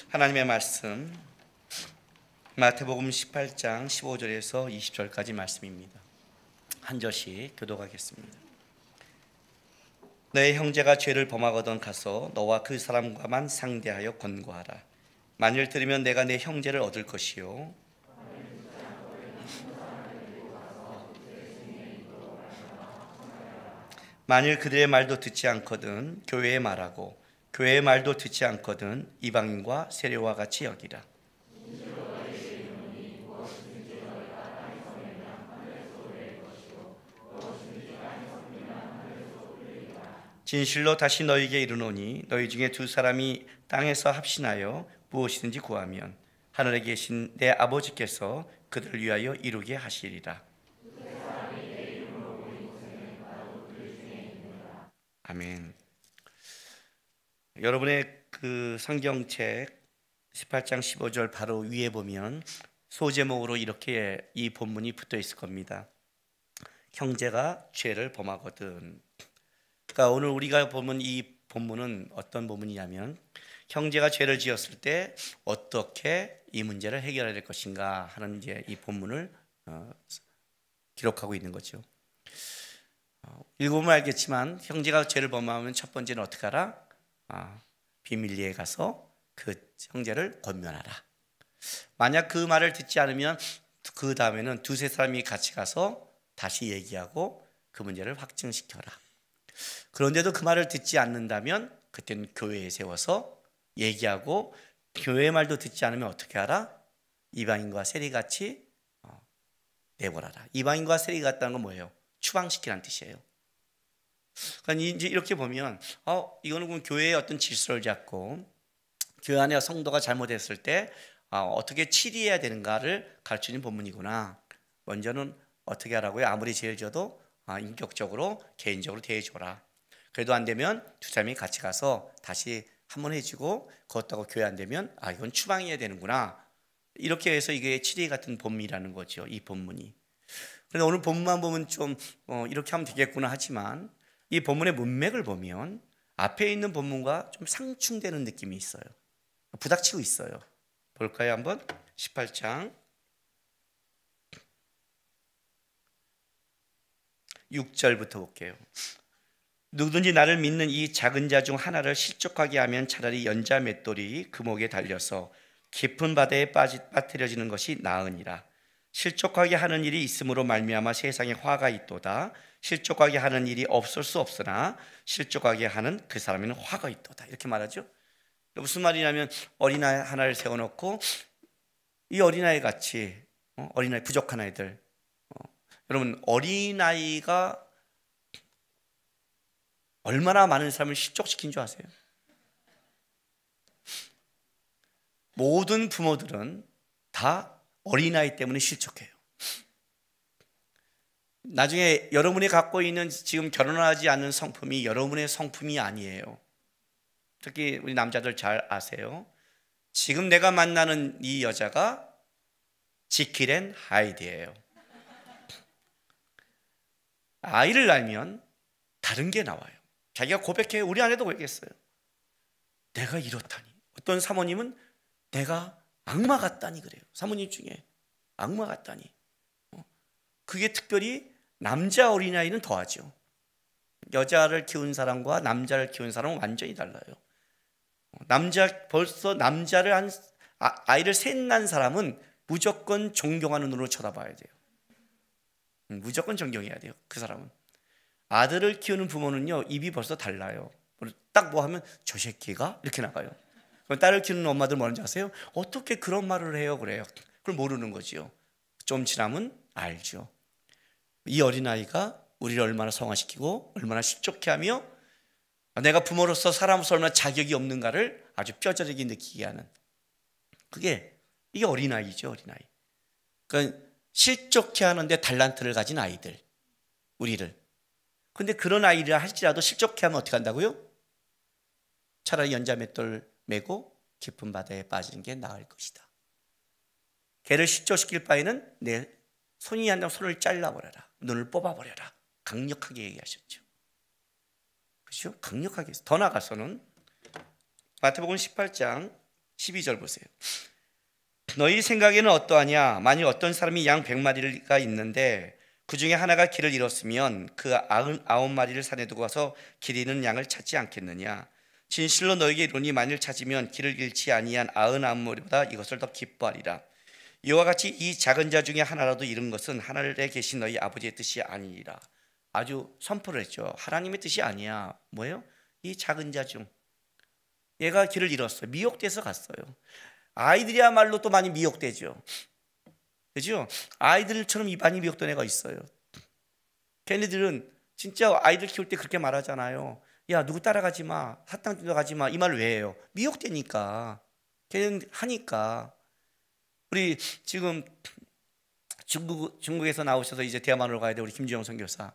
하나님의 말씀 마태복음 18장 15절에서 20절까지 말씀입니다. 한 절씩 교독하겠습니다. 너의 형제가 죄를 범하거든 가서 너와 그 사람과만 상대하여 권고하라. 만일 들으면 내가 내 형제를 얻을 것이요 만일 그들의 말도 듣지 않거든 교회의 말하고 교회의 말도 듣지 않거든 이방인과 세례와 같이 여기라. 진실로 다시 너희에게 이르노니 너희 중에 두 사람이 땅에서 합신하여 무엇이든지 구하면 하늘에 계신 내 아버지께서 그들을 위하여 이루게 하시리라. 아멘. 여러분의 그 성경책 18장 15절 바로 위에 보면 소제목으로 이렇게 이 본문이 붙어 있을 겁니다. 형제가 죄를 범하거든. 그러니까 오늘 우리가 보면 이 본문은 어떤 본문이냐면 형제가 죄를 지었을 때 어떻게 이 문제를 해결해야 될 것인가 하는 이제 이 본문을 기록하고 있는 거죠. 읽어보면 알겠지만 형제가 죄를 범하면 첫 번째는 어떻게 하라? 비밀리에 가서 그 형제를 권면하라. 만약 그 말을 듣지 않으면 그 다음에는 두세 사람이 같이 가서 다시 얘기하고 그 문제를 확증시켜라. 그런데도 그 말을 듣지 않는다면 그때는 교회에 세워서 얘기하고 교회 말도 듣지 않으면 어떻게 하라? 이방인과 세리같이 내버려라. 이방인과 세리 같다는 건 뭐예요? 추방시키라는 뜻이에요. 그러니까 이제 이렇게 보면 이거는 교회의 어떤 질서를 잡고 교회 안에 성도가 잘못했을 때 어떻게 치리해야 되는가를 가르치는 본문이구나. 먼저는 어떻게 하라고요? 아무리 죄를 져도 인격적으로 개인적으로 대해줘라. 그래도 안 되면 두 사람이 같이 가서 다시 한번 해주고 그것다고 교회 안 되면 이건 추방해야 되는구나. 이렇게 해서 이게 치리 같은 본문이라는 거죠. 이 본문이. 그런데 오늘 본문만 보면 좀 이렇게 하면 되겠구나 하지만 이 본문의 문맥을 보면 앞에 있는 본문과 좀 상충되는 느낌이 있어요. 부닥치고 있어요. 볼까요 한번? 18장 6절부터 볼게요. 누구든지 나를 믿는 이 작은 자 중 하나를 실족하게 하면 차라리 연자 맷돌이 그 목에 달려서 깊은 바다에 빠뜨려지는 것이 나으니라. 실족하게 하는 일이 있음으로 말미암아 세상에 화가 있도다. 실족하게 하는 일이 없을 수 없으나 실족하게 하는 그 사람에는 화가 있도다. 이렇게 말하죠. 무슨 말이냐면 어린아이 하나를 세워놓고 이 어린아이 같이 어린아이 부족한 아이들 여러분 어린아이가 얼마나 많은 사람을 실족시킨 줄 아세요? 모든 부모들은 다 어린아이 때문에 실족해요. 나중에 여러분이 갖고 있는 지금 결혼하지 않은 성품이 여러분의 성품이 아니에요. 특히 우리 남자들 잘 아세요. 지금 내가 만나는 이 여자가 지킬 앤 하이드예요. 아이를 낳으면 다른 게 나와요. 자기가 고백해요. 우리 아내도 고백했어요. 내가 이렇다니. 어떤 사모님은 내가 악마 같다니 그래요. 사모님 중에 악마 같다니. 그게 특별히 남자 어린아이는 더하죠. 여자를 키운 사람과 남자를 키운 사람은 완전히 달라요. 벌써 남자를 아이를 셋 낳은 사람은 무조건 존경하는 눈으로 쳐다봐야 돼요. 무조건 존경해야 돼요. 그 사람은. 아들을 키우는 부모는요 입이 벌써 달라요. 딱 뭐 하면 저 새끼가 이렇게 나가요. 그럼 딸을 키우는 엄마들 뭐라는지 아세요? 어떻게 그런 말을 해요? 그래요. 그걸 모르는 거지요. 좀 지나면 알죠. 이 어린아이가 우리를 얼마나 성화시키고 얼마나 실족해하며 내가 부모로서 사람으로서 얼마나 자격이 없는가를 아주 뼈저리게 느끼게 하는 이게 어린아이죠. 어린아이. 그러니까 실족해 하는데 달란트를 가진 아이들, 우리를. 근데 그런 아이를 할지라도 실족해 하면 어떻게 한다고요? 차라리 연자 맷돌 메고 깊은 바다에 빠지는 게 나을 것이다. 걔를 실족시킬 바에는 내 손이 안 나면 손을 잘라버려라. 눈을 뽑아버려라. 강력하게 얘기하셨죠. 그렇죠? 강력하게. 더 나아가서는 마태복음 18장 12절 보세요. 너희 생각에는 어떠하냐? 만일 어떤 사람이 양 100마리가 있는데 그 중에 하나가 길을 잃었으면 그 99마리를 산에 두고 가서 길 잃은 양을 찾지 않겠느냐? 진실로 너희에게 이르노니 만일 찾으면 길을 잃지 아니한 99마리보다 이것을 더 기뻐하리라. 이와 같이 이 작은 자 중에 하나라도 잃은 것은 하늘에 계신 너희 아버지의 뜻이 아니니라. 아주 선포를 했죠. 하나님의 뜻이 아니야. 뭐예요? 이 작은 자 중 얘가 길을 잃었어요. 미혹돼서 갔어요. 아이들이야말로 또 많이 미혹되죠. 그죠? 아이들처럼 많이 미혹된 애가 있어요. 걔네들은 진짜 아이들 키울 때 그렇게 말하잖아요. 야, 누구 따라가지 마, 사탕 따라가지 마. 이 말을 왜 해요? 미혹되니까. 걔는 하니까. 우리 지금 중국에서 나오셔서 이제 대만으로 가야 돼. 우리 김주영 선교사.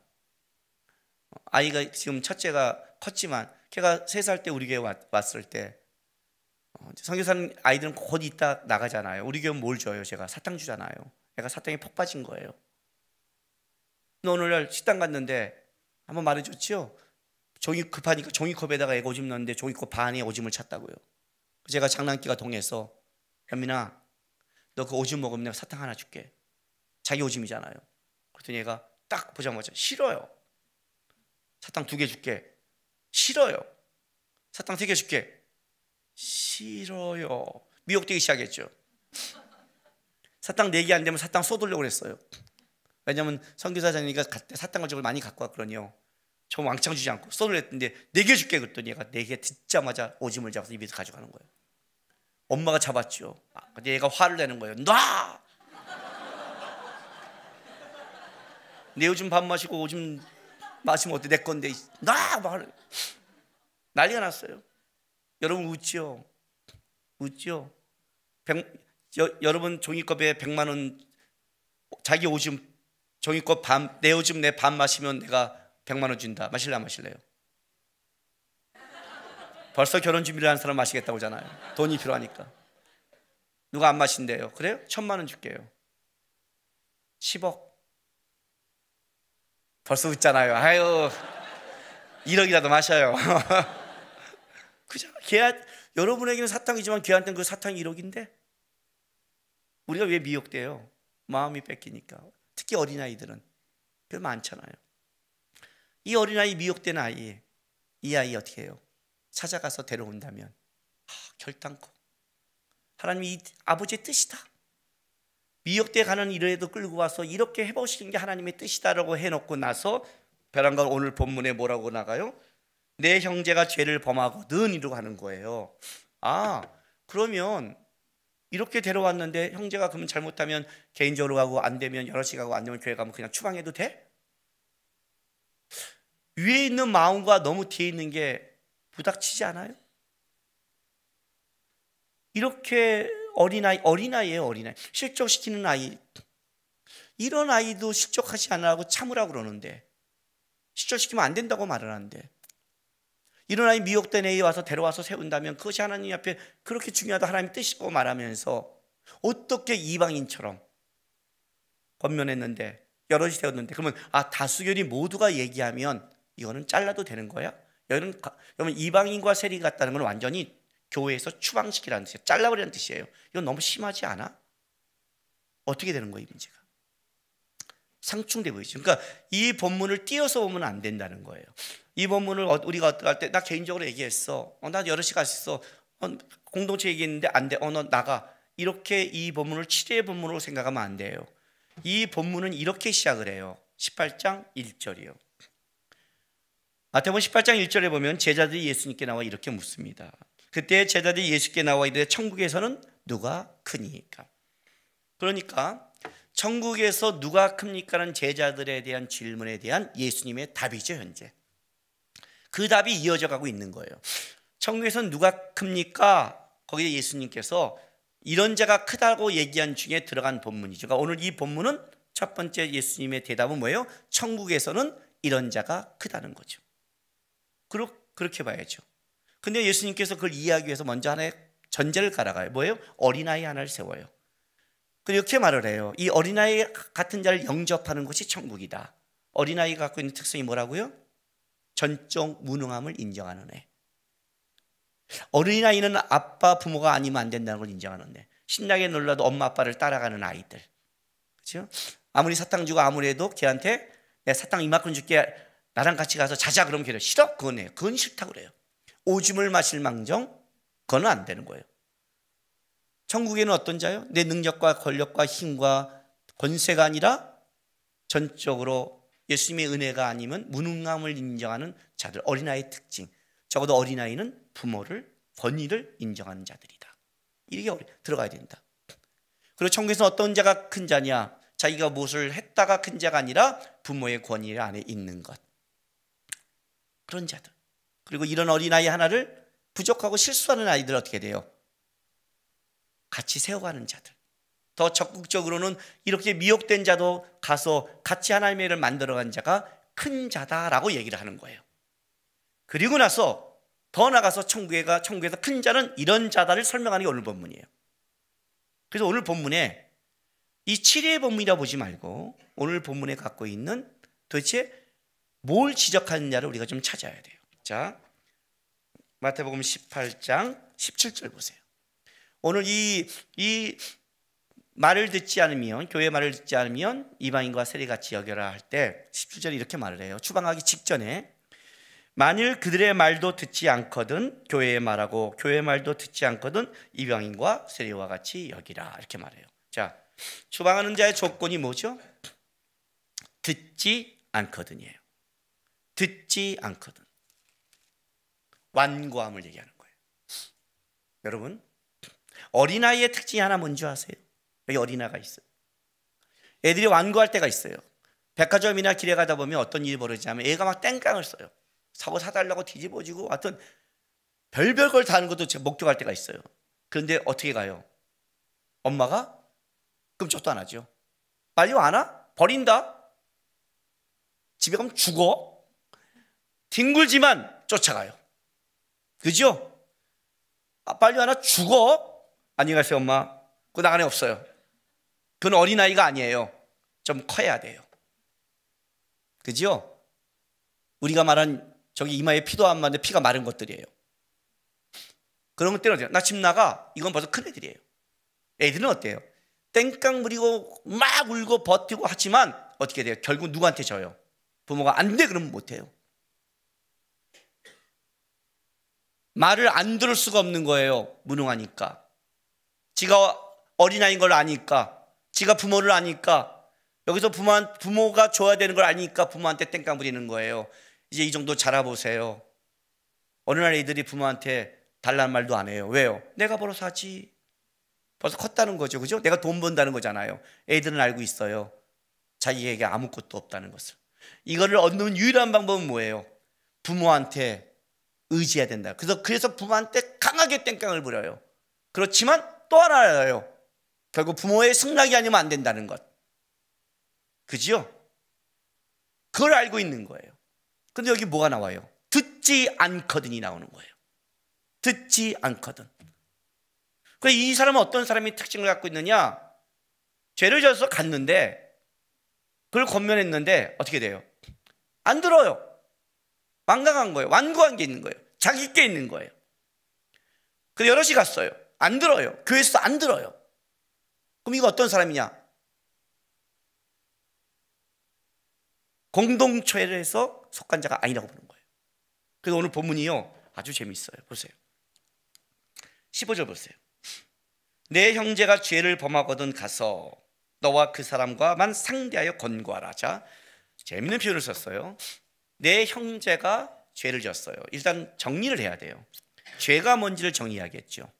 아이가 지금 첫째가 컸지만 걔가 3살 때 우리 교회 왔을 때 선교사는 아이들은 곧 있다 나가잖아요. 우리 교회는 뭘 줘요? 제가 사탕 주잖아요. 애가 사탕에 폭 빠진 거예요. 오늘날 식당 갔는데 한번 말해줬죠. 종이 급하니까 종이컵에다가 애가 오줌 넣었는데 종이컵 반에 오줌을 찼다고요. 제가 장난기가 동해서 현민아, 너 그 오줌 먹으면 내가 사탕 하나 줄게. 자기 오줌이잖아요. 그랬더니 얘가 딱 보자마자 싫어요. 사탕 2개 줄게. 싫어요. 사탕 3개 줄게. 싫어요. 미혹되기 시작했죠. 사탕 4개 안 되면 사탕 쏟으려고 그랬어요. 왜냐면 선교사장님이 그때 사탕을 저걸 많이 갖고 왔거든요. 저 왕창 주지 않고 쏟으려 했는데 4개 줄게 그랬더니 얘가 4개 듣자마자 오줌을 잡아서 입에서 가져가는 거예요. 엄마가 잡았죠. 근데 얘가 화를 내는 거예요. 놔! 내 오줌 밥 마시고 오줌 마시면 어때? 내 건데 놔! 난리가 났어요. 여러분 웃죠? 웃죠? 여러분 종이컵에 100만 원 자기 오줌 종이컵 내 오줌 내 반 마시면 내가 100만 원 준다. 마실래 안 마실래요? 벌써 결혼 준비를 하는 사람 마시겠다고 하잖아요. 돈이 필요하니까. 누가 안 마신대요? 그래요? 1000만 원 줄게요. 10억. 벌써 웃잖아요. 아유, 1억이라도 마셔요. 그죠? 여러분에게는 사탕이지만 걔한테는 그 사탕이 1억인데 우리가 왜 미혹돼요? 마음이 뺏기니까. 특히 어린아이들은 그 많잖아요. 이 어린아이 미혹된 아이, 이 아이 어떻게 해요? 찾아가서 데려온다면 결단코 하나님이 이 아버지의 뜻이다. 미혹돼 가는 이래도 끌고 와서 이렇게 해보시는 게 하나님의 뜻이다라고 해놓고 나서 벼랑간 오늘 본문에 뭐라고 나가요? 내 형제가 죄를 범하거든 이러고 하는 거예요. 그러면 이렇게 데려왔는데 형제가 그러면 잘못하면 개인적으로 가고 안 되면 여럿이 가고 안 되면 교회 가면 그냥 추방해도 돼? 위에 있는 마음과 너무 뒤에 있는 게 부닥치지 않아요? 이렇게 어린아이예요. 어린아이 실족시키는 아이. 이런 아이도 실족하지 않으라고 참으라고 그러는데 실족시키면 안 된다고 말을 하는데 이런 아이 미혹된 애에 와서 데려와서 세운다면 그것이 하나님 앞에 그렇게 중요하다 하나님의 뜻이고 말하면서 어떻게 이방인처럼 권면했는데 여럿이 세웠는데 그러면 다수결이 모두가 얘기하면 이거는 잘라도 되는 거야? 여러분 이방인과 세리 같다는 건 완전히 교회에서 추방시키라는 뜻이에요. 잘라버리라는 뜻이에요. 이건 너무 심하지 않아? 어떻게 되는 거예요, 이 문제가? 상충돼 보이죠. 그러니까 이 본문을 띄어서 보면 안 된다는 거예요. 이 본문을 우리가 어떡할 때 나 개인적으로 얘기했어. 나 여럿이 갔어. 공동체 얘기했는데 안 돼. 너 나가. 이렇게 이 본문을 치료의 본문으로 생각하면 안 돼요. 이 본문은 이렇게 시작을 해요. 18장 1절이요. 마태복음 18장 1절에 보면 제자들이 예수님께 나와 이렇게 묻습니다. 그때 제자들이 예수께 나와 이르되 천국에서는 누가 크니까? 그러니까 천국에서 누가 큽니까라는 제자들에 대한 질문에 대한 예수님의 답이죠. 현재 그 답이 이어져 가고 있는 거예요. 천국에서는 누가 큽니까? 거기에 예수님께서 이런 자가 크다고 얘기한 중에 들어간 본문이죠. 그러니까 오늘 이 본문은 첫 번째 예수님의 대답은 뭐예요? 천국에서는 이런 자가 크다는 거죠. 그렇게 봐야죠. 근데 예수님께서 그걸 이해하기 위해서 먼저 하나의 전제를 깔아가요. 뭐예요? 어린아이 하나를 세워요. 이렇게 말을 해요. 이 어린아이 같은 자를 영접하는 것이 천국이다. 어린아이가 갖고 있는 특성이 뭐라고요? 전적 무능함을 인정하는 애. 어린아이는 아빠 부모가 아니면 안 된다는 걸 인정하는데 신나게 놀라도 엄마 아빠를 따라가는 아이들, 그렇죠? 아무리 사탕 주고 아무래도 걔한테 내 사탕 이만큼 줄게, 나랑 같이 가서 자자, 그럼 걔를 싫어? 그건 해요. 그건 싫다고 그래요. 오줌을 마실 망정, 그건 안 되는 거예요. 천국에는 어떤 자요? 내 능력과 권력과 힘과 권세가 아니라 전적으로 예수님의 은혜가 아니면 무능함을 인정하는 자들, 어린아이의 특징. 적어도 어린아이는 부모를, 권위를 인정하는 자들이다. 이게 들어가야 된다. 그리고 천국에서는 어떤 자가 큰 자냐? 자기가 무엇을 했다가 큰 자가 아니라 부모의 권위 안에 있는 것, 그런 자들. 그리고 이런 어린아이 하나를 부족하고 실수하는 아이들 어떻게 돼요? 같이 세워가는 자들. 더 적극적으로는 이렇게 미혹된 자도 가서 같이 하나님의 일을 만들어간 자가 큰 자다라고 얘기를 하는 거예요. 그리고 나서 더 나가서 천국에서 큰 자는 이런 자다를 설명하는 게 오늘 본문이에요. 그래서 오늘 본문에 이 7회의 본문이라 보지 말고 오늘 본문에 갖고 있는 도대체 뭘 지적하느냐를 우리가 좀 찾아야 돼요. 자, 마태복음 18장 17절 보세요. 오늘 이 말을 듣지 않으면, 교회의 말을 듣지 않으면 이방인과 세리같이 여겨라 할 때 17절에 이렇게 말을 해요. 추방하기 직전에 만일 그들의 말도 듣지 않거든 교회의 말하고 교회의 말도 듣지 않거든 이방인과 세리와 같이 여기라, 이렇게 말해요. 자, 추방하는 자의 조건이 뭐죠? 듣지 않거든이에요. 듣지 않거든. 완고함을 얘기하는 거예요. 여러분, 어린아이의 특징이 하나 뭔지 아세요? 여기 어린아이가 있어요. 애들이 완고할 때가 있어요. 백화점이나 길에 가다 보면 어떤 일이 벌어지냐면 애가 막 땡깡을 써요. 사고 사달라고 뒤집어지고 하여튼 별별 걸 다 하는 것도 제가 목격할 때가 있어요. 그런데 어떻게 가요? 엄마가 끔찍도 안 하죠. 빨리 와나? 버린다? 집에 가면 죽어? 뒹굴지만 쫓아가요. 그죠? 빨리 와나? 죽어? 안녕히 가세요 엄마. 그 나간에 없어요. 그건 어린아이가 아니에요. 좀 커야 돼요. 그죠? 우리가 말한 저기 이마에 피도 안 마는데 피가 마른 것들이에요. 그런 것들은 어때요? 나 집 나가. 이건 벌써 큰 애들이에요. 애들은 어때요? 땡깡 부리고 막 울고 버티고 하지만 어떻게 돼요? 결국 누구한테 져요? 부모가 안 돼 그러면 못해요. 말을 안 들을 수가 없는 거예요. 무능하니까. 지가 어린아이인 걸 아니까, 지가 부모를 아니까, 여기서 부모가 줘야 되는 걸 아니까 부모한테 땡깡 부리는 거예요. 이제 이 정도 자라보세요. 어느 날 애들이 부모한테 달라는 말도 안 해요. 왜요? 내가 벌어서 하지. 벌써 컸다는 거죠. 그죠? 내가 돈 번다는 거잖아요. 애들은 알고 있어요. 자기에게 아무것도 없다는 것을. 이거를 얻는 유일한 방법은 뭐예요? 부모한테 의지해야 된다. 그래서 부모한테 강하게 땡깡을 부려요. 그렇지만 또 하나 알아요. 결국 부모의 승낙이 아니면 안 된다는 것. 그죠? 그걸 알고 있는 거예요. 근데 여기 뭐가 나와요? 듣지 않거든이 나오는 거예요. 듣지 않거든. 이 사람은 어떤 사람이 특징을 갖고 있느냐? 죄를 져서 갔는데 그걸 권면했는데 어떻게 돼요? 안 들어요. 완강한 거예요. 완고한 게 있는 거예요. 자기 있게 있는 거예요. 그래서 여럿이 갔어요. 안 들어요. 교회에서 안 들어요. 그럼 이거 어떤 사람이냐? 공동체에서 속한 자가 아니라고 보는 거예요. 그래서 오늘 본문이요 아주 재밌어요. 보세요. 15절 보세요. 내 형제가 죄를 범하거든 가서 너와 그 사람과만 상대하여 권고하라. 자, 재밌는 표현을 썼어요. 내 형제가 죄를 졌어요. 일단 정리를 해야 돼요. 죄가 뭔지를 정의해야겠죠.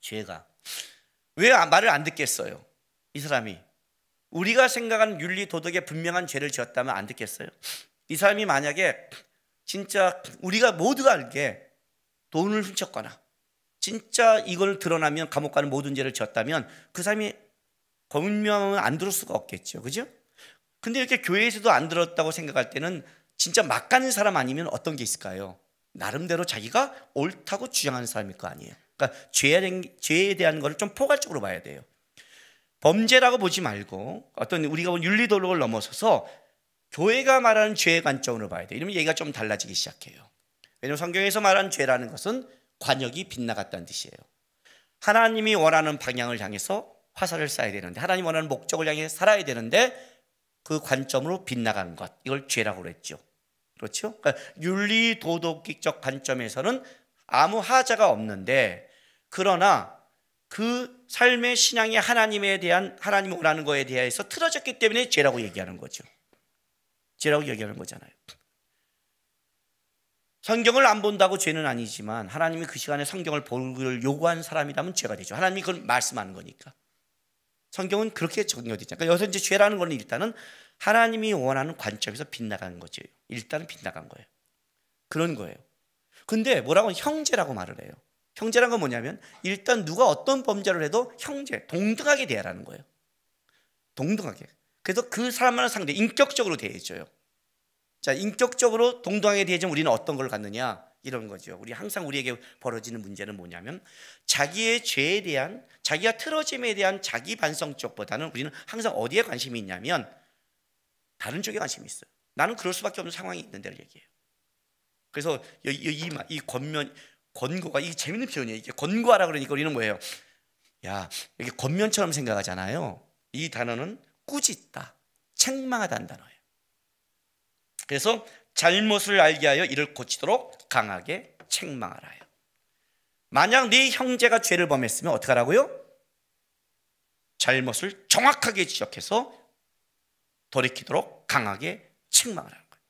죄가 왜 말을 안 듣겠어요? 이 사람이 우리가 생각하는 윤리 도덕에 분명한 죄를 지었다면 안 듣겠어요? 이 사람이 만약에 진짜 우리가 모두가 알게 돈을 훔쳤거나 진짜 이걸 드러나면 감옥 가는 모든 죄를 지었다면 그 사람이 권면하면 안 들을 수가 없겠죠. 그죠? 근데 이렇게 교회에서도 안 들었다고 생각할 때는 진짜 막 가는 사람 아니면 어떤 게 있을까요? 나름대로 자기가 옳다고 주장하는 사람일 거 아니에요. 그러니까 죄에 대한 거를 좀 포괄적으로 봐야 돼요. 범죄라고 보지 말고 어떤 우리가 본 윤리도덕을 넘어서서 교회가 말하는 죄의 관점으로 봐야 돼요. 이러면 얘기가 좀 달라지기 시작해요. 왜냐하면 성경에서 말하는 죄라는 것은 관역이 빗나갔다는 뜻이에요. 하나님이 원하는 방향을 향해서 화살을 쏴야 되는데, 하나님이 원하는 목적을 향해 살아야 되는데 그 관점으로 빗나간 것, 이걸 죄라고 그랬죠. 그렇죠? 그러니까 윤리 도덕적 관점에서는 아무 하자가 없는데, 그러나 그 삶의 신앙이 하나님에 대한, 하나님이 원하는 거에 대해서 틀어졌기 때문에 죄라고 얘기하는 거죠. 죄라고 얘기하는 거잖아요. 성경을 안 본다고 죄는 아니지만 하나님이 그 시간에 성경을 보기를 요구한 사람이라면 죄가 되죠. 하나님이 그걸 말씀하는 거니까. 성경은 그렇게 정리되죠. 그러니까 여기서 이제 죄라는 건 일단은 하나님이 원하는 관점에서 빗나간 거죠. 일단은 빗나간 거예요. 그런 거예요. 근데 뭐라고 형제라고 말을 해요. 형제란 건 뭐냐면 일단 누가 어떤 범죄를 해도 형제, 동등하게 대하라는 거예요. 동등하게. 그래서 그 사람만을 상대 인격적으로 대해줘요. 자, 인격적으로 동등하게 대해주면 우리는 어떤 걸 갖느냐, 이런 거죠. 우리 항상 우리에게 벌어지는 문제는 뭐냐면 자기의 죄에 대한, 자기가 틀어짐에 대한 자기 반성 쪽보다는 우리는 항상 어디에 관심이 있냐면 다른 쪽에 관심이 있어요. 나는 그럴 수밖에 없는 상황이 있는 데를 얘기해요. 그래서 이 권고가, 이게 재밌는 표현이에요. 이게 권고하라 그러니까 우리는 뭐예요? 야, 이게 권면처럼 생각하잖아요. 이 단어는 꾸짖다, 책망하다는 단어예요. 그래서 잘못을 알게 하여 이를 고치도록 강하게 책망하라요. 만약 네 형제가 죄를 범했으면 어떻게 하라고요? 잘못을 정확하게 지적해서 돌이키도록 강하게 책망하라는 거예요.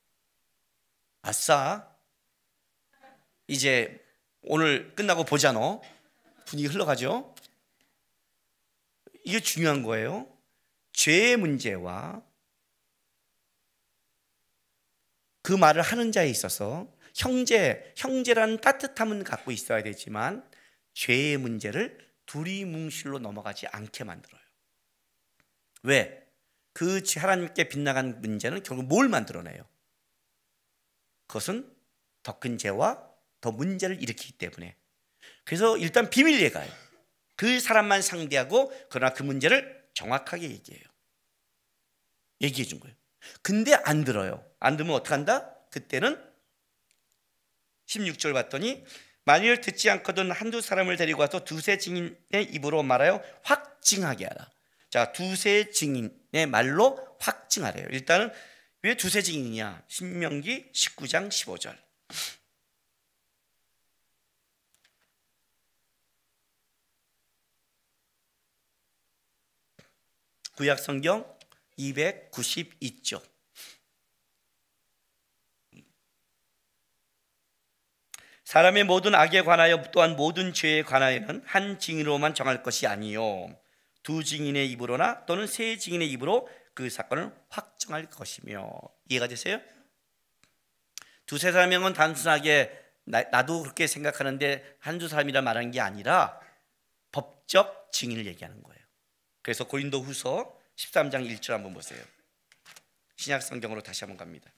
아싸, 이제 오늘 끝나고 보자 너. 분위기 흘러가죠? 이게 중요한 거예요. 죄의 문제와 그 말을 하는 자에 있어서 형제라는 따뜻함은 갖고 있어야 되지만 죄의 문제를 두리뭉실로 넘어가지 않게 만들어요. 왜? 그 하나님께 빗나간 문제는 결국 뭘 만들어내요? 그것은 더 큰 죄와 더 문제를 일으키기 때문에. 그래서 일단 비밀리에 가요. 그 사람만 상대하고, 그러나 그 문제를 정확하게 얘기해 준 거예요. 근데 안 들어요. 안 들으면 어떡한다? 그때는 16절 봤더니 만일 듣지 않거든 한두 사람을 데리고 와서 두세 증인의 입으로 말하여 확증하게 하라. 자, 두세 증인의 말로 확증하래요. 일단은 왜 두세 증인이냐? 신명기 19장 15절. 구약 성경 292쪽. 사람의 모든 악에 관하여 또한 모든 죄에 관하여는 한 증인으로만 정할 것이 아니요 두 증인의 입으로나 또는 세 증인의 입으로 그 사건을 확정할 것이며. 이해가 되세요? 두세 사람은 단순하게 나도 그렇게 생각하는데 한두 사람이라 말하는 게 아니라 법적 증인을 얘기하는 거예요. 그래서 고린도후서 13장 1절 한번 보세요. 신약 성경으로 다시 한번 갑니다.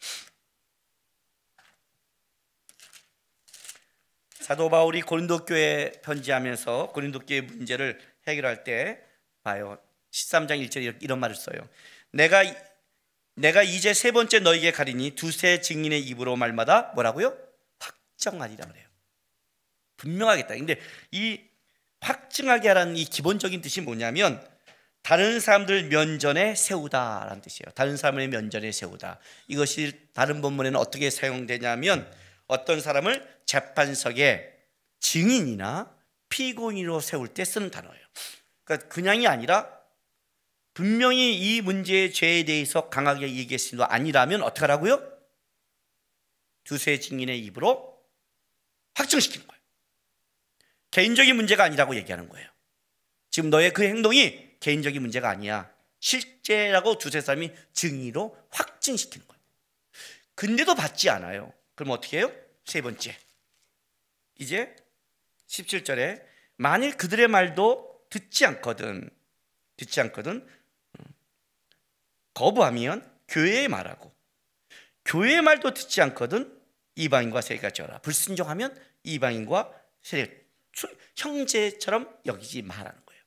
사도 바울이 고린도 교회에 편지하면서 고린도 교회 문제를 해결할 때 봐요. 13장 1절에 이런 말을 써요. 내가 이제 세 번째 너에게 가리니 두세 증인의 입으로 말마다 뭐라고요? 확정하리라 그래요. 분명하겠다. 근데 이 확증하게 하라는 이 기본적인 뜻이 뭐냐면 다른 사람들 면전에 세우다라는 뜻이에요. 다른 사람을 면전에 세우다. 이것이 다른 본문에는 어떻게 사용되냐면 어떤 사람을 재판석에 증인이나 피고인으로 세울 때 쓰는 단어예요. 그러니까 그냥이 아니라 분명히 이 문제의 죄에 대해서 강하게 얘기했으도 아니라면 어떻게 하라고요? 두세 증인의 입으로 확정시키는 거예요. 개인적인 문제가 아니라고 얘기하는 거예요. 지금 너의 그 행동이 개인적인 문제가 아니야. 실제라고 두세 사람이 증인으로 확증시키는 거예요. 근데도 받지 않아요. 그럼 어떻게 해요? 세 번째, 이제 17절에 만일 그들의 말도 듣지 않거든 거부하면 교회에 말하고, 교회의 말도 듣지 않거든 이방인과 세리가 져라. 불순종하면 이방인과 세리, 형제처럼 여기지 말라는 거예요.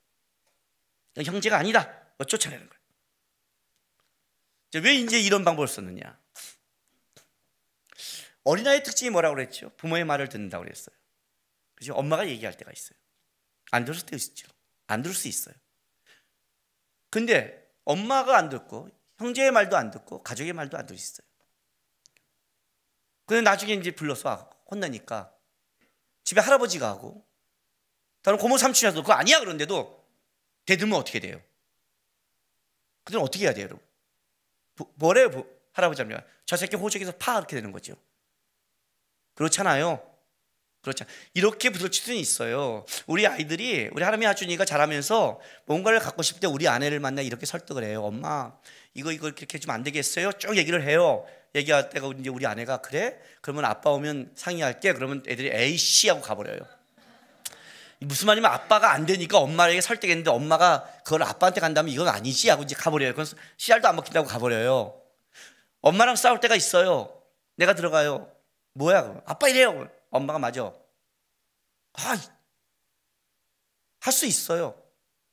형제가 아니다, 쫓아내는 거예요. 왜 이제 이런 방법을 썼느냐? 어린아이의 특징이 뭐라고 그랬죠? 부모의 말을 듣는다고 그랬어요. 그죠? 엄마가 얘기할 때가 있어요. 안 들을 때도 있죠. 안 들을 수 있어요. 근데 엄마가 안 듣고 형제의 말도 안 듣고 가족의 말도 안 들을 수 있어요. 근데 나중에 이제 불러서 혼나니까 집에 할아버지가 하고 다른 고모 삼촌이 와서 그거 아니야 그런데도 대들면 어떻게 돼요? 그들은 어떻게 해야 돼요, 여러분? 뭐래요, 할아버지 하면? 저 새끼 호적에서 파 이렇게 되는 거죠. 그렇잖아요. 그렇죠. 이렇게 부딪힐 수는 있어요. 우리 아이들이 우리 하람이 아준이가 자라면서 뭔가를 갖고 싶을 때 우리 아내를 만나 이렇게 설득을 해요. 엄마 이거 이렇게 해주면 안 되겠어요? 쭉 얘기를 해요. 얘기할 때가 이제 우리 아내가 그래? 그러면 아빠 오면 상의할게. 그러면 애들이 에이씨 하고 가버려요. 무슨 말이면 아빠가 안 되니까 엄마에게 설득했는데 엄마가 그걸 아빠한테 간다면 이건 아니지 하고 이제 가버려요. 그래서 씨알도 안 먹힌다고 가버려요. 엄마랑 싸울 때가 있어요. 내가 들어가요. 뭐야 그럼? 아빠 이래요. 엄마가 맞아. 할 수 있어요.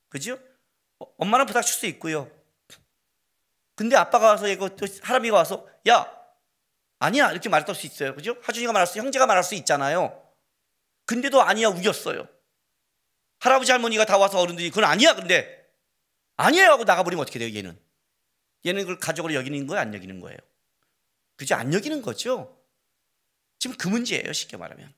그죠? 엄마랑 부닥칠 수 있고요. 근데 아빠가 와서 이거 또 할아버지가 와서 야 아니야 이렇게 말할 수 있어요. 그죠? 하준이가 말할 수 형제가 말할 수 있잖아요. 근데도 아니야 우겼어요. 할아버지 할머니가 다 와서 어른들이 그건 아니야 근데 아니에요 하고 나가버리면 어떻게 돼요? 얘는 그걸 가족으로 여기는 거예요? 안 여기는 거예요? 그죠? 안 여기는 거죠. 지금 그 문제예요. 쉽게 말하면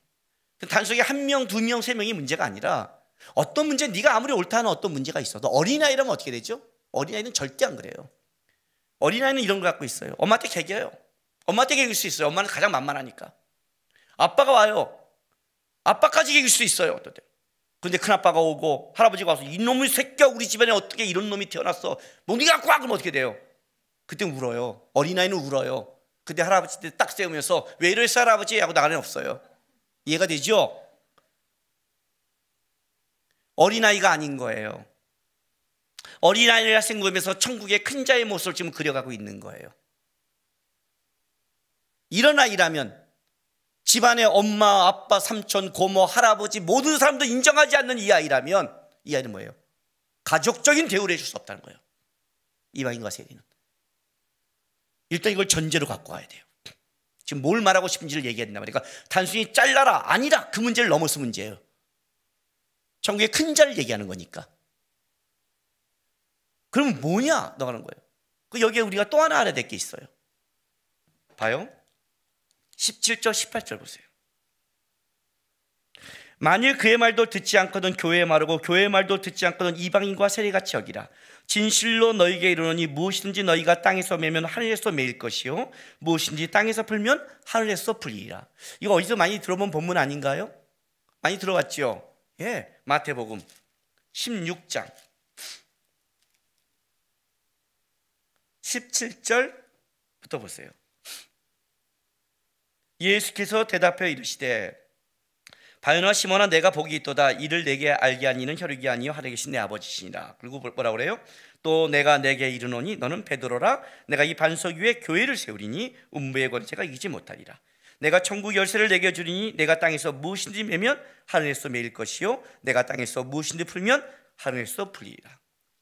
단순히 한 명, 두 명, 세 명이 문제가 아니라 어떤 문제 네가 아무리 옳다 하는 어떤 문제가 있어도 어린아이라면 어떻게 되죠? 어린아이는 절대 안 그래요. 어린아이는 이런 걸 갖고 있어요. 엄마한테 개겨요. 엄마한테 개길 수 있어요. 엄마는 가장 만만하니까. 아빠가 와요. 아빠까지 개길 수 있어요. 어떨 때. 근데 큰아빠가 오고 할아버지가 와서 이놈의 새끼야 우리 집안에 어떻게 이런 놈이 태어났어 뭐 네가 갖고 와 그러면 어떻게 돼요? 그때 울어요. 어린아이는 울어요. 근데 할아버지 때 딱 세우면서 왜 이랬어 할아버지 하고 나가는 없어요. 이해가 되죠? 어린아이가 아닌 거예요. 어린아이라 생각하면서 천국의 큰 자의 모습을 지금 그려가고 있는 거예요. 이런 아이라면 집안의 엄마, 아빠, 삼촌, 고모, 할아버지 모든 사람도 인정하지 않는 이 아이라면 이 아이는 뭐예요? 가족적인 대우를 해줄 수 없다는 거예요. 이방인과 세리는. 일단 이걸 전제로 갖고 와야 돼요. 지금 뭘 말하고 싶은지를 얘기한단 말이에요. 그러니까 단순히 잘라라 아니라 그 문제를 넘어서 문제예요. 천국의 큰 자를 얘기하는 거니까. 그럼 뭐냐 나가는 거예요. 그 여기에 우리가 또 하나 알아야 될 게 있어요. 봐요. 17절 18절 보세요. 만일 그의 말도 듣지 않거든 교회의 말하고 교회의 말도 듣지 않거든 이방인과 세리같이 여기라. 진실로 너희에게 이르노니 무엇이든지 너희가 땅에서 매면 하늘에서 매일 것이요 무엇인지 땅에서 풀면 하늘에서 풀리리라. 이거 어디서 많이 들어본 본문 아닌가요? 많이 들어봤죠? 예, 마태복음 16장 17절부터 보세요. 예수께서 대답하여 이르시되 바요나 시몬아 내가 복이 있도다. 이를 내게 알게 한 이는 혈육이 아니요 하늘에 계신 내 아버지시니라. 그리고 뭐라고 그래요? 또 내가 내게 이르노니 너는 베드로라. 내가 이 반석 위에 교회를 세우리니 음부의 권세가 이기지 못하리라. 내가 천국 열쇠를 내게 주리니 내가 땅에서 무엇인지 매면 하늘에서 매일 것이요 내가 땅에서 무엇인지 풀면 하늘에서 풀리리라.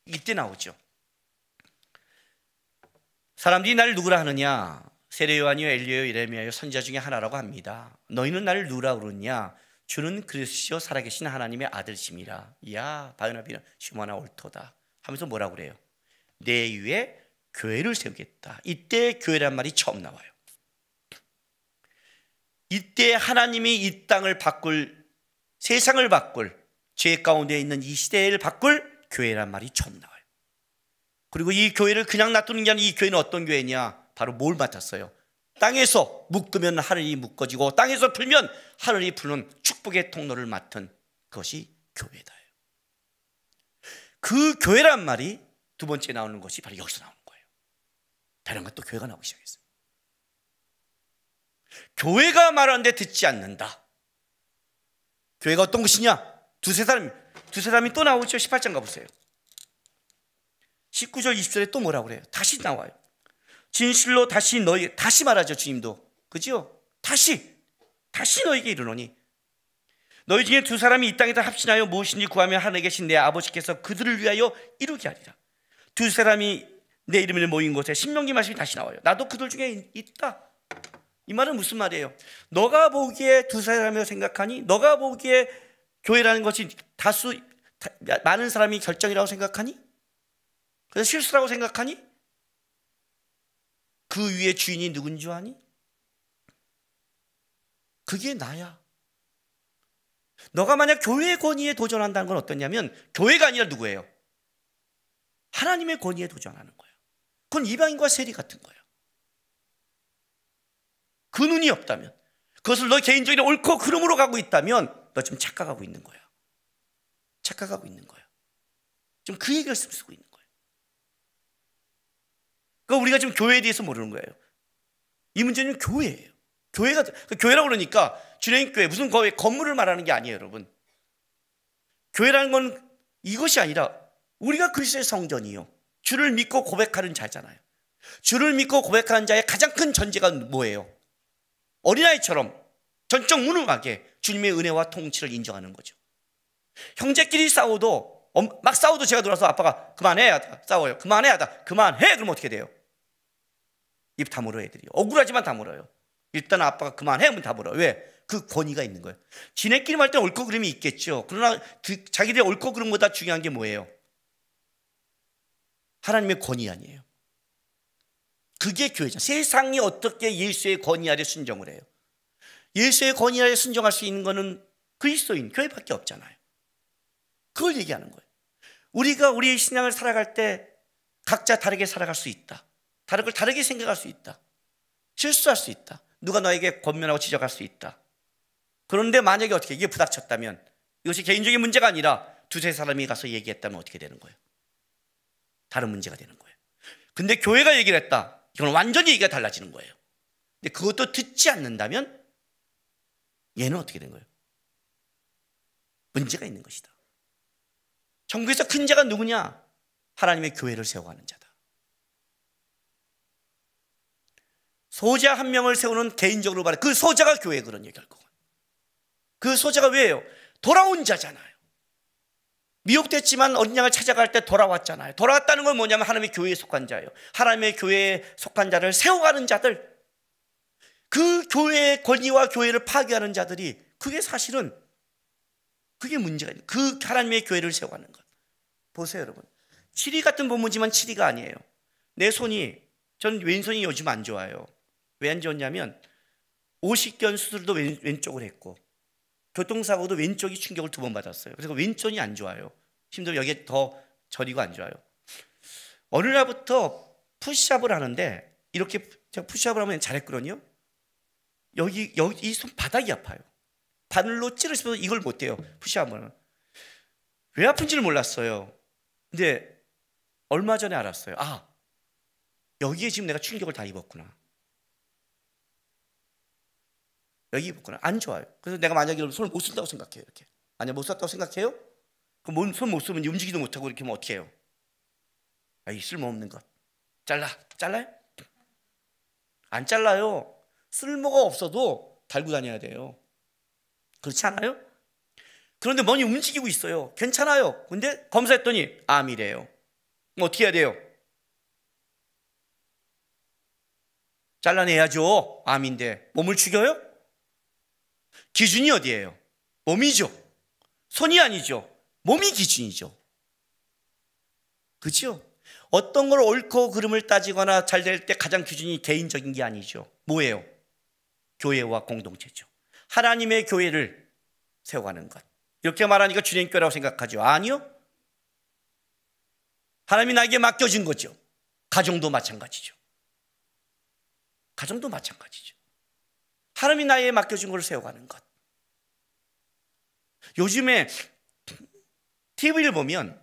이때 나오죠. 사람들이 나를 누구라 하느냐? 세례 요한이요 엘리야요 예레미야요 선지자 중에 하나라고 합니다. 너희는 나를 누구라 그러냐? 주는 그리스도시요 살아계신 하나님의 아들심이라. 이야 바요나비나 시몬아 옳도다 하면서 뭐라고 그래요? 내 위에 교회를 세우겠다. 이때 교회란 말이 처음 나와요. 이때 하나님이 이 땅을 바꿀, 세상을 바꿀, 죄 가운데 있는 이 시대를 바꿀 교회란 말이 처음 나와요. 그리고 이 교회를 그냥 놔두는 게 아니라 이 교회는 어떤 교회냐? 바로 뭘 맡았어요? 땅에서 묶으면 하늘이 묶어지고 땅에서 풀면 하늘이 푸는 축복의 통로를 맡은 그것이 교회다. 그 교회란 말이 두 번째 나오는 것이 바로 여기서 나오는 거예요. 다른 것도 교회가 나오기 시작했어요. 교회가 말하는데 듣지 않는다. 교회가 어떤 것이냐? 두세 사람이 또 나오죠. 18장 가보세요. 19절 20절에 또 뭐라고 그래요? 다시 나와요. 진실로 다시 말하죠. 주님도 그죠? 다시 너에게 이르노니 너희 중에 두 사람이 이 땅에서 합신하여 무엇인지 구하면 하늘에 계신 내 아버지께서 그들을 위하여 이루게 하리라. 두 사람이 내 이름을 모인 곳에 신명기 말씀이 다시 나와요. 나도 그들 중에 있다. 이 말은 무슨 말이에요? 너가 보기에 두세 사람이라고 생각하니? 너가 보기에 교회라는 것이 많은 사람이 결정이라고 생각하니? 그래서 실수라고 생각하니? 그 위에 주인이 누군 줄 아니? 그게 나야. 너가 만약 교회의 권위에 도전한다는 건 어떠냐면 교회가 아니라 누구예요? 하나님의 권위에 도전하는 거예요. 그건 이방인과 세리 같은 거예요. 그 눈이 없다면, 그것을 너 개인적인 옳고 그름으로 가고 있다면 너 지금 착각하고 있는 거야. 착각하고 있는 거야. 지금 그 얘기를 쓰고 있는 거예요. 그러니까 우리가 지금 교회에 대해서 모르는 거예요. 이 문제는 교회예요. 교회라고 그러니까 주님교회 무슨 건물을 말하는 게 아니에요, 여러분. 교회라는 건 이것이 아니라 우리가 그리스도의 성전이요, 주를 믿고 고백하는 자잖아요. 주를 믿고 고백하는 자의 가장 큰 전제가 뭐예요? 어린아이처럼 전적 무능하게 주님의 은혜와 통치를 인정하는 거죠. 형제끼리 싸워도 막 싸워도 제가 들어와서 아빠가 그만해 하다 싸워요. 그만해 하다 그만해 그러면 어떻게 돼요? 입 다물어 애들이. 억울하지만 다물어요. 일단 아빠가 그만해 하면 다물어요. 왜? 그 권위가 있는 거예요. 지네끼리 말 때 옳고 그름이 있겠죠. 그러나 자기들의 옳고 그름보다 중요한 게 뭐예요? 하나님의 권위 아니에요. 그게 교회죠. 세상이 어떻게 예수의 권위 아래 순종을 해요? 예수의 권위 아래 순종할 수 있는 거는 그리스도인 교회밖에 없잖아요. 그걸 얘기하는 거예요. 우리가 우리의 신앙을 살아갈 때 각자 다르게 살아갈 수 있다. 다른 걸 다르게 생각할 수 있다. 실수할 수 있다. 누가 너에게 권면하고 지적할 수 있다. 그런데 만약에 어떻게 이게 부닥쳤다면 이것이 개인적인 문제가 아니라 두세 사람이 가서 얘기했다면 어떻게 되는 거예요? 다른 문제가 되는 거예요. 근데 교회가 얘기를 했다. 이건 완전히 얘기가 달라지는 거예요. 근데 그것도 듣지 않는다면 얘는 어떻게 된 거예요? 문제가 있는 것이다. 천국에서 큰 자가 누구냐? 하나님의 교회를 세워가는 자다. 소자 한 명을 세우는 개인적으로 말해. 그 소자가 교회거든요, 결국은. 그 소자가 왜요? 돌아온 자잖아요. 미혹됐지만 어린 양을 찾아갈 때 돌아왔잖아요. 돌아왔다는 건 뭐냐면 하나님의 교회에 속한 자예요. 하나님의 교회에 속한 자를 세워가는 자들, 그 교회의 권위와 교회를 파괴하는 자들이, 그게 사실은 그게 문제가 있는, 그 하나님의 교회를 세워가는 것. 보세요, 여러분. 치리 같은 본문이지만 치리가 아니에요. 내 손이, 전 왼손이 요즘 안 좋아요. 왜 안 좋냐면 오십견 수술도 왼쪽으로 했고 교통사고도 왼쪽이 충격을 2번 받았어요. 그래서 왼손이 안 좋아요. 심지어 여기에 더 저리고 안 좋아요. 어느 날부터 푸시업을 하는데 이렇게 제가 푸시업을 하면 잘했거든요. 여기 이 손바닥이 아파요. 바늘로 찌르시면서 이걸 못해요. 푸시업은. 왜 아픈지를 몰랐어요. 근데 얼마 전에 알았어요. 아, 여기에 지금 내가 충격을 다 입었구나. 여기 입었구나. 안 좋아요. 그래서 내가 만약에 손을 못 쓴다고 생각해요. 이렇게. 아니, 못 썼다고 생각해요? 그럼 손 못 쓰면 움직이도 못하고 이렇게 하면 어떻게 해요? 아, 이 쓸모없는 것. 잘라요? 안 잘라요. 쓸모가 없어도 달고 다녀야 돼요. 그렇지 않아요? 그런데 뭔이 움직이고 있어요. 괜찮아요. 근데 검사했더니 암이래요. 그럼 어떻게 해야 돼요? 잘라내야죠. 암인데. 몸을 죽여요? 기준이 어디예요? 몸이죠. 손이 아니죠. 몸이 기준이죠. 그렇죠? 어떤 걸 옳고 그름을 따지거나 잘 될 때 가장 기준이 개인적인 게 아니죠. 뭐예요? 교회와 공동체죠. 하나님의 교회를 세워가는 것. 이렇게 말하니까 주님 교회라고 생각하죠. 아니요. 하나님이 나에게 맡겨준 거죠. 가정도 마찬가지죠. 가정도 마찬가지죠. 하나님이 나에게 맡겨준 걸 세워가는 것. 요즘에 TV를 보면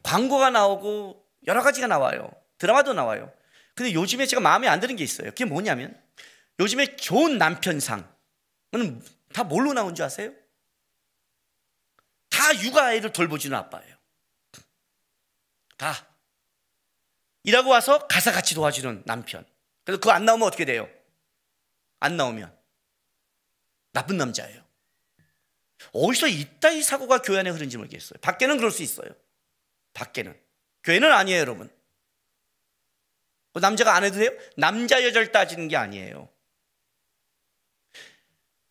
광고가 나오고 여러 가지가 나와요. 드라마도 나와요. 근데 요즘에 제가 마음에 안 드는 게 있어요. 그게 뭐냐면 요즘에 좋은 남편상은 다 뭘로 나온 줄 아세요? 다 육아아이를 돌보지는 아빠예요. 다 일하고 와서 가사 같이 도와주는 남편. 그래서 그거 안 나오면 어떻게 돼요? 안 나오면 나쁜 남자예요. 어디서 이따위 사고가 교회 안에 흐른지 모르겠어요. 밖에는 그럴 수 있어요. 밖에는. 교회는 아니에요, 여러분. 남자가 안 해도 돼요? 남자 여자를 따지는 게 아니에요.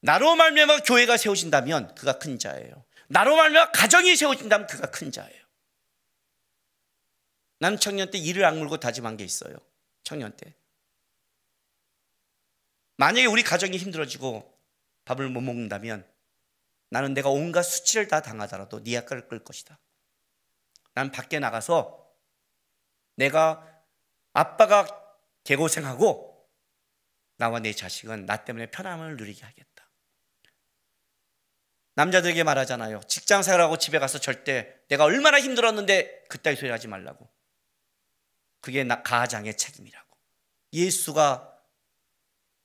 나로 말미암아 교회가 세워진다면 그가 큰 자예요. 나로 말미암아 가정이 세워진다면 그가 큰 자예요. 난 청년 때 이를 악물고 다짐한 게 있어요. 청년 때. 만약에 우리 가정이 힘들어지고 밥을 못 먹는다면 나는 내가 온갖 수치를 다 당하더라도 네 약간을 끌 것이다. 난 밖에 나가서 내가 아빠가 개고생하고 나와 내 자식은 나 때문에 편함을 누리게 하겠다. 남자들에게 말하잖아요. 직장 생활하고 집에 가서 절대 내가 얼마나 힘들었는데 그따위 소리 하지 말라고. 그게 가장의 책임이라고. 예수가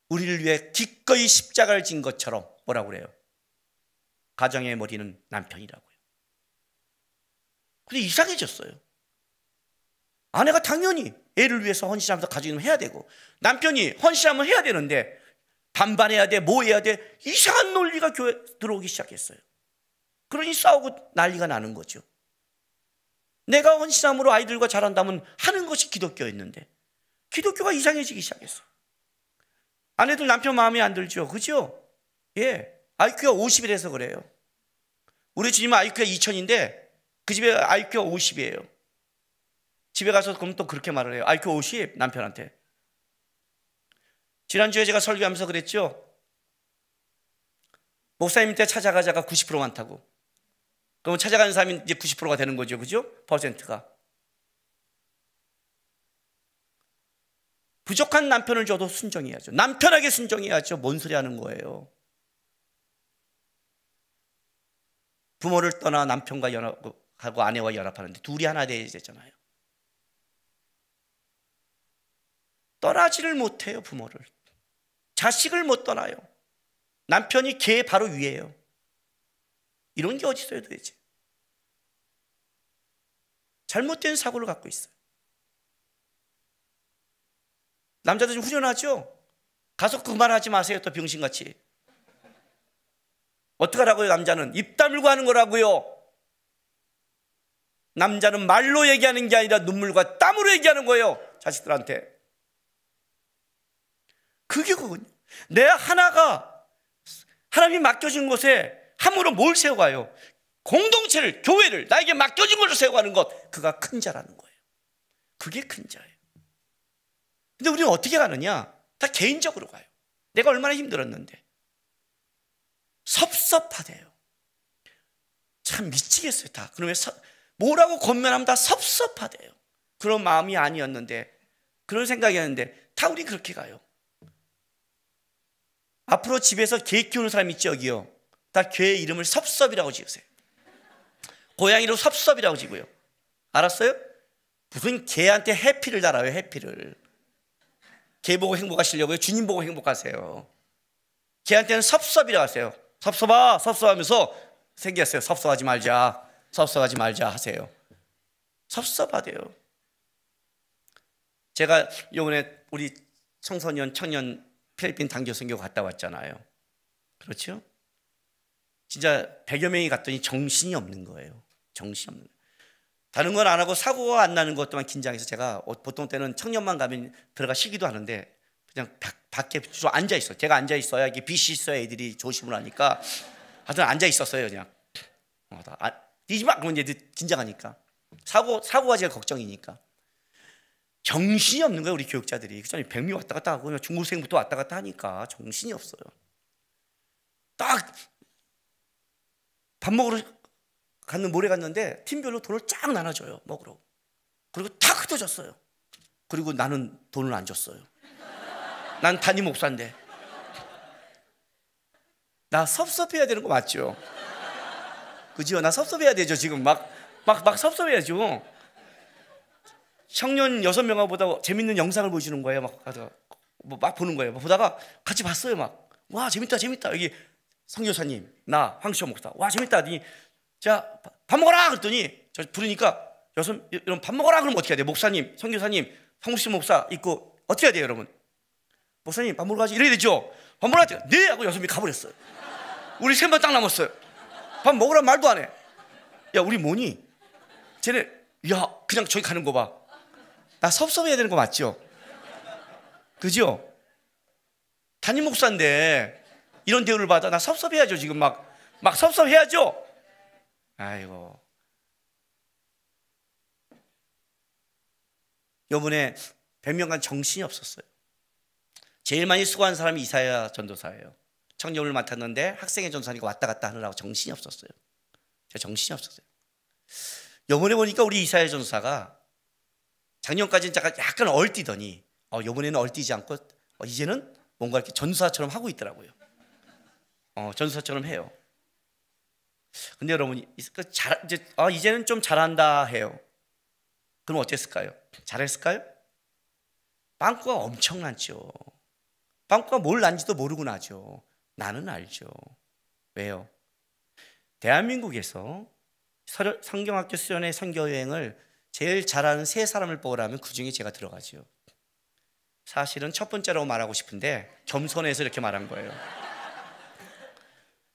우리를 위해 기꺼이 십자가를 진 것처럼 뭐라고 그래요? 가정의 머리는 남편이라고요. 근데 이상해졌어요. 아내가 당연히 애를 위해서 헌신하면서 가정을 해야 되고 남편이 헌신하면 해야 되는데 반반해야 돼, 뭐 해야 돼, 이상한 논리가 교회에 들어오기 시작했어요. 그러니 싸우고 난리가 나는 거죠. 내가 헌신함으로 아이들과 잘한다면 하는 것이 기독교였는데 기독교가 이상해지기 시작했어. 아내들 남편 마음에 안 들죠, 그죠? 예, IQ가 50이라서 그래요. 우리 주님은 IQ가 2000인데 그 집에 IQ가 50이에요. 집에 가서 그럼 또 그렇게 말을 해요. IQ 50 남편한테. 지난주에 제가 설교하면서 그랬죠. 목사님 때 찾아가자가 90% 많다고. 그럼 찾아가는 사람이 이제 90%가 되는 거죠, 그죠? 퍼센트가. 부족한 남편을 줘도 순종해야죠. 남편에게 순종해야죠. 뭔 소리 하는 거예요? 부모를 떠나 남편과 연합하고 아내와 연합하는데 둘이 하나 돼야 되잖아요. 떠나지를 못해요, 부모를. 자식을 못 떠나요. 남편이 걔 바로 위에요. 이런 게 어디 있어요 도대체? 잘못된 사고를 갖고 있어요. 남자들 좀 후련하죠? 가서 그 말 하지 마세요. 또 병신같이. 어떡하라고요? 남자는 입 다물고 하는 거라고요. 남자는 말로 얘기하는 게 아니라 눈물과 땀으로 얘기하는 거예요, 자식들한테. 그게 그거군요. 내 하나가 하나님이 맡겨진 곳에 함으로 뭘 세워가요? 공동체를, 교회를 나에게 맡겨진 것을 세워가는 것, 그가 큰 자라는 거예요. 그게 큰 자예요. 근데 우리는 어떻게 가느냐? 다 개인적으로 가요. 내가 얼마나 힘들었는데. 섭섭하대요. 참 미치겠어요 다. 그러면 뭐라고 권면하면 다 섭섭하대요. 그런 마음이 아니었는데, 그런 생각이었는데 다 우리 그렇게 가요. 앞으로 집에서 개 키우는 사람 있죠, 여기요. 다 개의 이름을 섭섭이라고 지으세요. 고양이로 섭섭이라고 지고요. 알았어요? 무슨 개한테 해피를 달아요, 해피를. 개 보고 행복하시려고요? 주님 보고 행복하세요. 개한테는 섭섭이라고 하세요. 섭섭아, 섭섭하면서 생겼어요. 섭섭하지 말자, 섭섭하지 말자 하세요. 섭섭하대요. 제가 이번에 우리 청소년, 청년 필리핀 단교 선교 갔다 왔잖아요. 그렇죠? 진짜 100여 명이 갔더니 정신이 없는 거예요. 정신이 없는 거예요. 다른 건 안 하고 사고가 안 나는 것도만 긴장해서 제가 보통 때는 청년만 가면 들어가 쉬기도 하는데 그냥 밖에 주로 앉아 있어요. 제가 앉아 있어야 이게 빛이 있어야 애들이 조심을 하니까 하여튼 앉아 있었어요. 그냥 뛰지 마! 그러면 이제 긴장하니까 사고가 제일 걱정이니까. 정신이 없는 거예요, 우리 교육자들이. 그전에 100명 왔다 갔다 하고 중고생부터 왔다 갔다 하니까 정신이 없어요. 딱 밥 먹으러 모레 갔는데 팀별로 돈을 쫙 나눠줘요, 먹으러. 그리고 다 흩어졌어요. 그리고 나는 돈을 안 줬어요. 난 담임 목사인데. 나 섭섭해야 되는 거 맞죠? 그죠? 나 섭섭해야 되죠. 지금 막 섭섭해야죠. 청년 6명보다 재밌는 영상을 보여주는 거예요. 막 보는 거예요. 보다가 같이 봤어요. 막 와 재밌다 재밌다. 여기 성교사님, 나 황시호 목사, 와 재밌다. 자 밥 먹어라 그랬더니 저 부르니까 여러분 밥 먹어라 그러면 어떻게 해야 돼요? 목사님, 성교사님, 성무신 목사 있고 어떻게 해야 돼요, 여러분? 목사님 밥 먹으러 가지 이래야 되죠. 밥 먹으러 가지. 네 하고 6명이 가버렸어요. 우리 3명 딱 남았어요. 밥 먹으라 말도 안 해. 야 우리 뭐니? 쟤네 야 그냥 저기 가는 거 봐. 나 섭섭해야 되는 거 맞죠? 그죠? 담임 목사인데 이런 대우를 받아? 나 섭섭해야죠. 지금 막 섭섭해야죠. 아이고. 요번에 100명간 정신이 없었어요. 제일 많이 수고한 사람이 이사야 전도사예요. 청년을 맡았는데 학생회 전도사니까 왔다 갔다 하느라고 정신이 없었어요. 제가 정신이 없었어요. 요번에 보니까 우리 이사야 전도사가 작년까지는 약간 얼뛰더니 요번에는 얼뛰지 않고 이제는 뭔가 이렇게 전도사처럼 하고 있더라고요. 전도사처럼 해요. 근데 여러분 이제는 좀 잘한다 해요. 그럼 어땠을까요? 잘했을까요? 빵꾸가 엄청나죠. 빵꾸가 뭘 난지도 모르고 나죠. 나는 알죠. 왜요? 대한민국에서 성경학교 수련회 선교여행을 제일 잘하는 세 사람을 뽑으라면 그 중에 제가 들어가죠. 사실은 첫 번째라고 말하고 싶은데 겸손해서 이렇게 말한 거예요.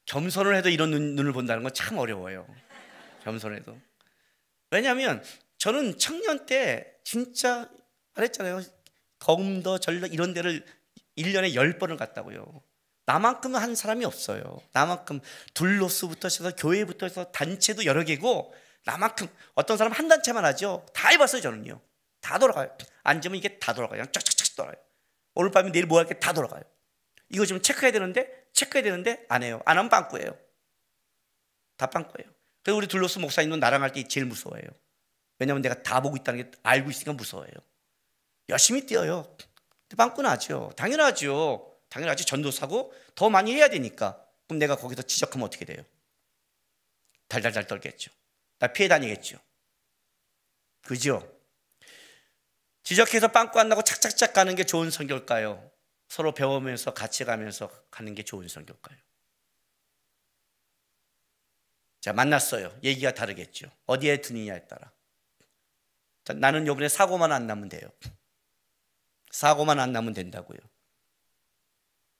겸손을 해도 이런 눈을 본다는 건 참 어려워요. 겸손해도. 왜냐하면 저는 청년 때 진짜 말했잖아요. 검도 전라 이런 데를 1년에 10번을 갔다고요. 나만큼 한 사람이 없어요. 나만큼 둘로스부터 해서 교회부터 해서 단체도 여러 개고 나만큼 어떤 사람 한 단체만 하죠. 다 해봤어요. 저는요. 다 돌아가요. 앉으면 이게 다 돌아가요. 그냥 쫙쫙쫙 돌아요. 오늘 밤에 내일 뭐 할 게 다 돌아가요. 이거 좀 체크해야 되는데 안 해요. 안 하면 빵꾸예요. 다 빵꾸예요. 그래서 우리 둘로스 목사님은 나랑 할 때 제일 무서워해요. 왜냐하면 내가 다 보고 있다는 게 알고 있으니까 무서워해요. 열심히 뛰어요. 근데 빵꾸 나죠. 당연하죠. 전도사고 더 많이 해야 되니까. 그럼 내가 거기서 지적하면 어떻게 돼요? 달달달 떨겠죠. 나 피해 다니겠죠. 그죠? 지적해서 빵꾸 안 나고 착착착 가는 게 좋은 선교일까요? 서로 배우면서 같이 가면서 가는 게 좋은 선교일까요? 자, 만났어요. 얘기가 다르겠죠. 어디에 드느냐에 따라. 자, 나는 이번에 사고만 안 나면 돼요. 사고만 안 나면 된다고요.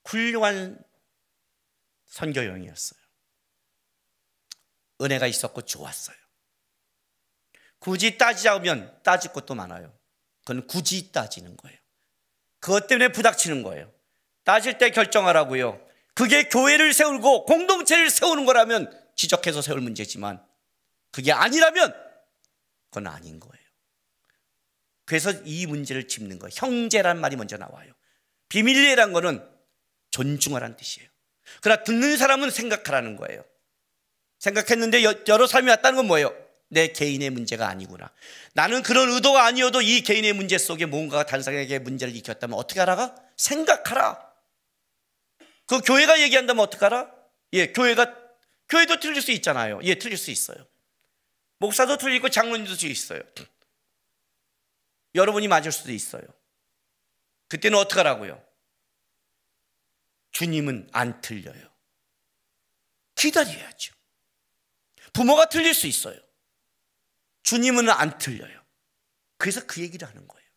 훌륭한 선교여행이었어요. 은혜가 있었고 좋았어요. 굳이 따지자면 따질 것도 많아요. 그건 굳이 따지는 거예요. 그것 때문에 부닥치는 거예요. 따질 때 결정하라고요. 그게 교회를 세우고 공동체를 세우는 거라면 지적해서 세울 문제지만 그게 아니라면 그건 아닌 거예요. 그래서 이 문제를 짚는 거예요. 형제란 말이 먼저 나와요. 비밀리에란 거는 존중하라는 뜻이에요. 그러나 듣는 사람은 생각하라는 거예요. 생각했는데 여러 사람이 왔다는 건 뭐예요? 내 개인의 문제가 아니구나. 나는 그런 의도가 아니어도 이 개인의 문제 속에 뭔가가 다른 사람에게 문제를 일으켰다면 어떻게 하라가? 생각하라. 그 교회가 얘기한다면 어떻게 하라? 교회도 틀릴 수 있잖아요. 틀릴 수 있어요. 목사도 틀리고 장로님도 틀릴 수 있어요. 여러분이 맞을 수도 있어요. 그때는 어떻게 하라고요? 주님은 안 틀려요. 기다려야죠. 부모가 틀릴 수 있어요. 주님은 안 틀려요. 그래서 그 얘기를 하는 거예요.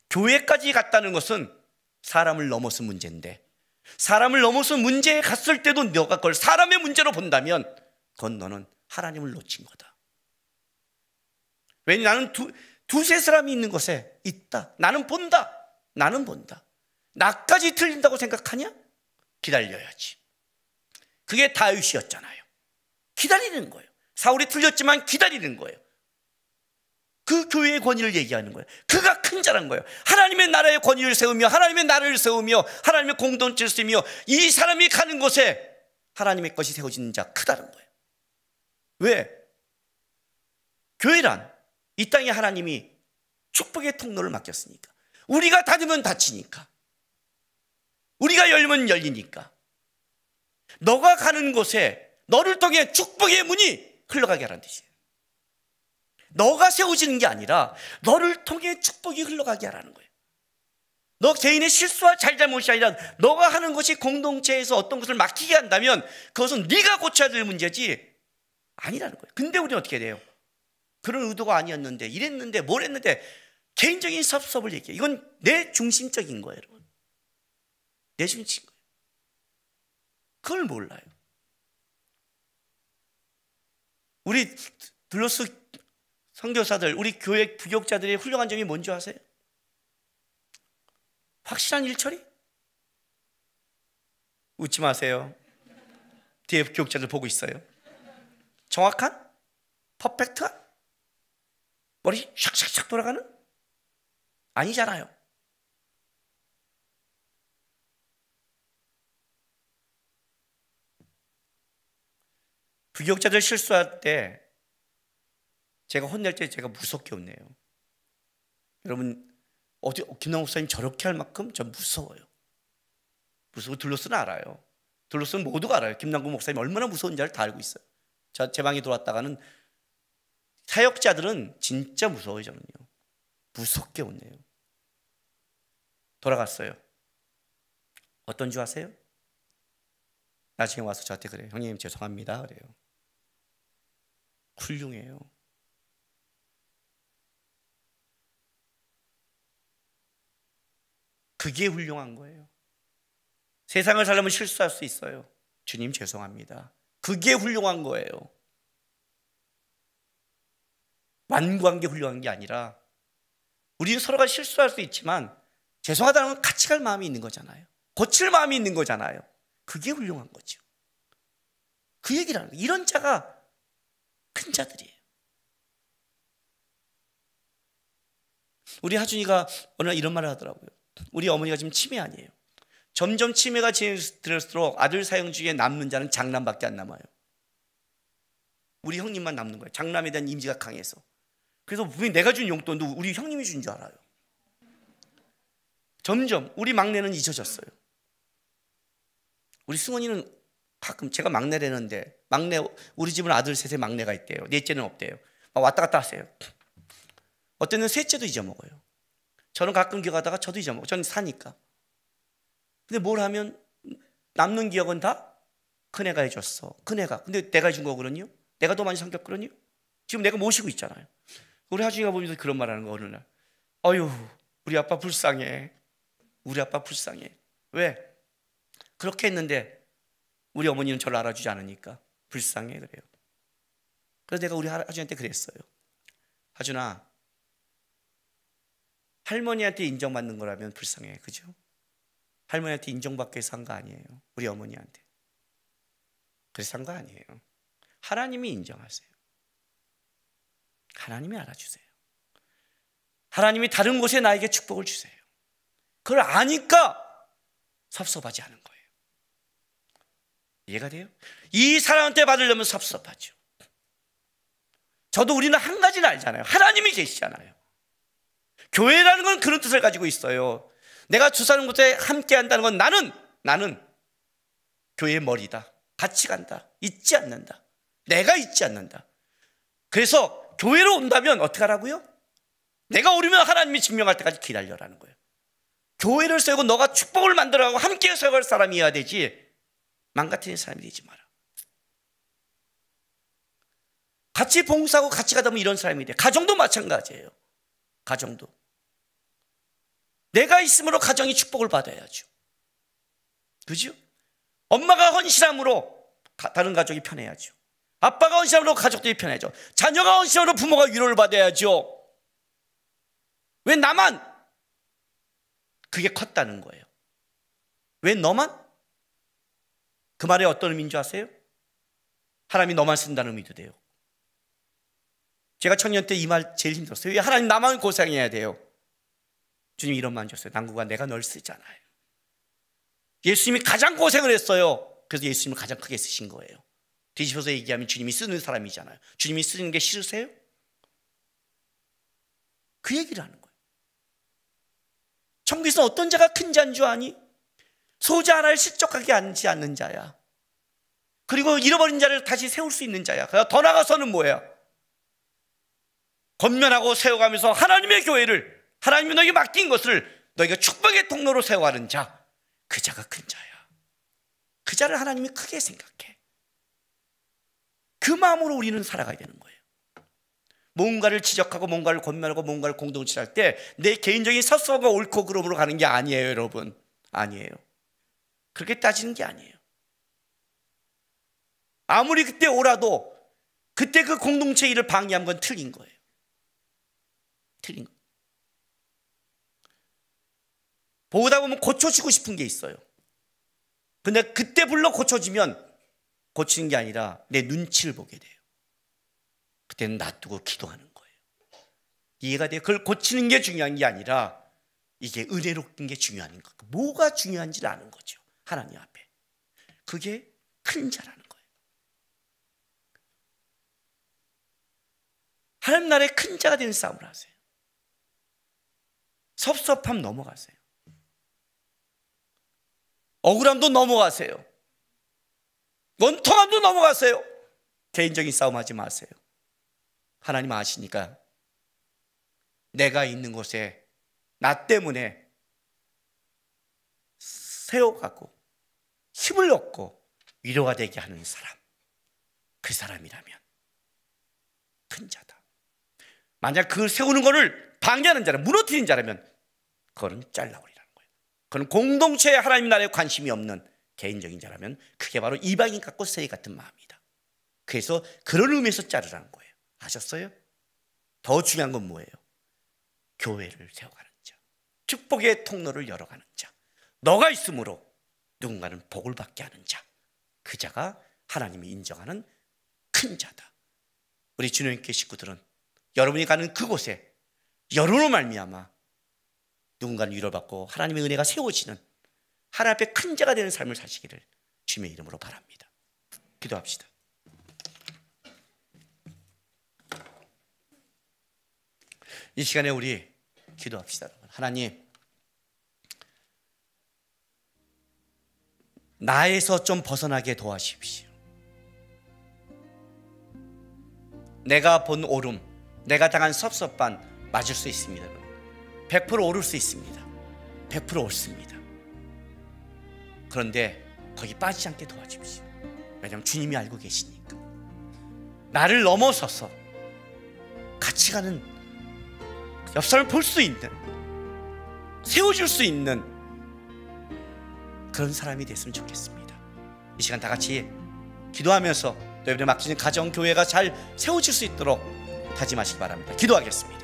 교회까지 갔다는 것은 사람을 넘어선 문제인데 사람을 넘어선 문제에 갔을 때도 너가 그걸 사람의 문제로 본다면 그건 너는 하나님을 놓친 거다. 왜냐 나는 두세 사람이 있는 곳에 있다. 나는 본다. 나까지 틀린다고 생각하냐? 기다려야지. 그게 다윗이었잖아요. 기다리는 거예요. 사울이 틀렸지만 기다리는 거예요. 그 교회의 권위를 얘기하는 거예요. 그가 큰 자란 거예요. 하나님의 나라의 권위를 세우며 하나님의 나라를 세우며 하나님의 공동체를 세우며 이 사람이 가는 곳에 하나님의 것이 세워지는 자 크다는 거예요. 왜? 교회란 이 땅에 하나님이 축복의 통로를 맡겼으니까. 우리가 닫으면 닫히니까. 우리가 열면 열리니까. 너가 가는 곳에 너를 통해 축복의 문이 흘러가게 하라는 뜻이에요. 너가 세워지는 게 아니라 너를 통해 축복이 흘러가게 하라는 거예요. 너 개인의 실수와 잘잘못이 아니라 너가 하는 것이 공동체에서 어떤 것을 막히게 한다면 그것은 네가 고쳐야 될 문제지 아니라는 거예요. 근데 우리는 어떻게 돼요? 그런 의도가 아니었는데 이랬는데 뭘 했는데 개인적인 섭섭을 얘기해요. 이건 내 중심적인 거예요, 여러분. 내 중심적인 거예요. 그걸 몰라요. 우리 둘로스 선교사들, 우리 교회 부교육자들의 훌륭한 점이 뭔지 아세요? 확실한 일처리? 웃지 마세요. 뒤에 교육자들 보고 있어요. 정확한? 퍼펙트한? 머리 샥샥샥 돌아가는? 아니잖아요. 부교육자들 실수할 때 제가 혼낼 때 제가 무섭게 혼내요. 여러분 어디 김남국 목사님 저렇게 할 만큼 전 무서워요. 무서워. 둘러스는 알아요. 둘러스는 모두가 알아요. 김남국 목사님 얼마나 무서운지를 다 알고 있어요. 제 방에 들어왔다가는 사역자들은 진짜 무서워요. 저는요. 무섭게 혼내요. 돌아갔어요. 어떤 줄 아세요? 나중에 와서 저한테 그래요. 형님 죄송합니다 그래요. 훌륭해요. 그게 훌륭한 거예요. 세상을 살려면 실수할 수 있어요. 주님 죄송합니다. 그게 훌륭한 거예요. 완고한 게 훌륭한 게 아니라 우리는 서로가 실수할 수 있지만 죄송하다는 건 같이 갈 마음이 있는 거잖아요. 고칠 마음이 있는 거잖아요. 그게 훌륭한 거죠. 그 얘기를 하는 거예요. 이런 자가 큰 자들이에요. 우리 하준이가 어느 날 이런 말을 하더라고요. 우리 어머니가 지금 치매 아니에요. 점점 치매가 진행될수록 아들 사형 중에 남는 자는 장남밖에 안 남아요. 우리 형님만 남는 거예요. 장남에 대한 이미지가 강해서. 그래서 분명히 내가 준 용돈도 우리 형님이 준 줄 알아요. 점점 우리 막내는 잊혀졌어요. 우리 승원이는 가끔 제가 막내라는데 막내 우리 집은 아들 셋의 막내가 있대요. 넷째는 없대요. 왔다 갔다 하세요. 어떤 때는 셋째도 잊어먹어요. 저는 가끔 기억하다가 저도 잊어먹어요. 저는 사니까. 근데 뭘 하면 남는 기억은 다 큰애가 해줬어. 큰애가. 근데 내가 해준 거거든요. 내가 더 많이 삼켰거든요. 지금 내가 모시고 있잖아요. 우리 하중이가 보면서 그런 말 하는 거 어느 날. 어휴 우리 아빠 불쌍해. 우리 아빠 불쌍해. 왜? 그렇게 했는데 우리 어머니는 저를 알아주지 않으니까 불쌍해 그래요. 그래서 내가 우리 하준이한테 그랬어요. 하준아 할머니한테 인정받는 거라면 불쌍해. 그죠? 할머니한테 인정받기 위해서 한 거 아니에요. 우리 어머니한테. 그래서 한 거 아니에요. 하나님이 인정하세요. 하나님이 알아주세요. 하나님이 다른 곳에 나에게 축복을 주세요. 그걸 아니까 섭섭하지 않은 거예요. 이해가 돼요? 이 사람한테 받으려면 섭섭하죠. 저도 우리는 한 가지는 알잖아요. 하나님이 계시잖아요. 교회라는 건 그런 뜻을 가지고 있어요. 내가 주사는 곳에 함께 한다는 건 나는 교회의 머리다. 같이 간다. 잊지 않는다. 내가 잊지 않는다. 그래서 교회로 온다면 어떻게 하라고요? 내가 오르면 하나님이 증명할 때까지 기다려라는 거예요. 교회를 세우고 너가 축복을 만들어가고 함께 세워갈 사람이어야 되지 망가뜨리는 사람이 되지 마라. 같이 봉사하고 같이 가다 보면 이런 사람이 돼. 가정도 마찬가지예요. 가정도. 내가 있음으로 가정이 축복을 받아야죠. 그죠? 엄마가 헌신함으로 다른 가족이 편해야죠. 아빠가 헌신함으로 가족들이 편해야죠. 자녀가 헌신함으로 부모가 위로를 받아야죠. 왜 나만? 그게 컸다는 거예요. 왜 너만? 그 말에 어떤 의미인 줄 아세요? 하나님이 너만 쓴다는 의미도 돼요. 제가 청년 때 이 말 제일 힘들었어요. 왜 하나님 나만 고생해야 돼요? 주님이 이런 말 줬어요. 남구가 내가 널 쓰잖아요. 예수님이 가장 고생을 했어요. 그래서 예수님을 가장 크게 쓰신 거예요. 뒤집어서 얘기하면 주님이 쓰는 사람이잖아요. 주님이 쓰는 게 싫으세요? 그 얘기를 하는 거예요. 천국에서 어떤 자가 큰 자인 줄 아니? 소자 하나를 실족하게 앉지 않는 자야. 그리고 잃어버린 자를 다시 세울 수 있는 자야. 더 나아가서는 뭐야? 권면하고 세워가면서 하나님의 교회를, 하나님이 너에게 맡긴 것을 너희가 축복의 통로로 세워가는 자, 그 자가 큰 자야. 그 자를 하나님이 크게 생각해. 그 마음으로 우리는 살아가야 되는 거예요. 뭔가를 지적하고 뭔가를 권면하고 뭔가를 공동체할 때 내 개인적인 섭섭과 옳고 그름으로 가는 게 아니에요. 여러분, 아니에요. 그렇게 따지는 게 아니에요. 아무리 그때 오라도 그때 그 공동체 일을 방해한 건 틀린 거예요. 틀린 거. 보다 보면 고쳐주고 싶은 게 있어요. 근데 그때 불러 고쳐지면 고치는 게 아니라 내 눈치를 보게 돼요. 그때는 놔두고 기도하는 거예요. 이해가 돼요? 그걸 고치는 게 중요한 게 아니라 이게 은혜롭긴 게 중요한 거예요. 뭐가 중요한지를 아는 거죠. 하나님 앞에. 그게 큰 자라는 거예요. 하나님 나라의 큰 자가 되는 싸움을 하세요. 섭섭함 넘어가세요. 억울함도 넘어가세요. 원통함도 넘어가세요. 개인적인 싸움하지 마세요. 하나님 아시니까 내가 있는 곳에 나 때문에 세워가고 힘을 얻고 위로가 되게 하는 사람, 그 사람이라면 큰 자다. 만약 그 세우는 것을 방해하는 자라, 무너뜨리는 자라면 그거는 잘라버리라는 거예요. 그건 공동체에 하나님 나라에 관심이 없는 개인적인 자라면 그게 바로 이방인 같고 세리 같은 마음이다. 그래서 그런 의미에서 자르라는 거예요. 아셨어요? 더 중요한 건 뭐예요? 교회를 세워가는 자, 축복의 통로를 열어가는 자, 너가 있으므로 누군가는 복을 받게 하는 자, 그 자가 하나님이 인정하는 큰 자다. 우리 주님께 식구들은 여러분이 가는 그곳에 여러분으로 말미암아 누군가는 위로받고 하나님의 은혜가 세워지는 하나님 앞에 큰 자가 되는 삶을 사시기를 주님의 이름으로 바랍니다. 기도합시다. 이 시간에 우리 기도합시다. 하나님, 나에서 좀 벗어나게 도와주십시오. 내가 본 오름, 내가 당한 섭섭한 맞을 수 있습니다. 100% 오를 수 있습니다. 100% 옳습니다. 그런데 거기 빠지지 않게 도와주십시오. 왜냐하면 주님이 알고 계시니까. 나를 넘어서서 같이 가는, 옆 사람을 볼 수 있는, 세워줄 수 있는 그런 사람이 됐으면 좋겠습니다. 이 시간 다 같이 기도하면서 여러분의 맡기는 가정, 교회가 잘 세워질 수 있도록 다짐하시기 바랍니다. 기도하겠습니다.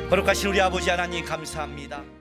거룩하신 우리 아버지 하나님 감사합니다.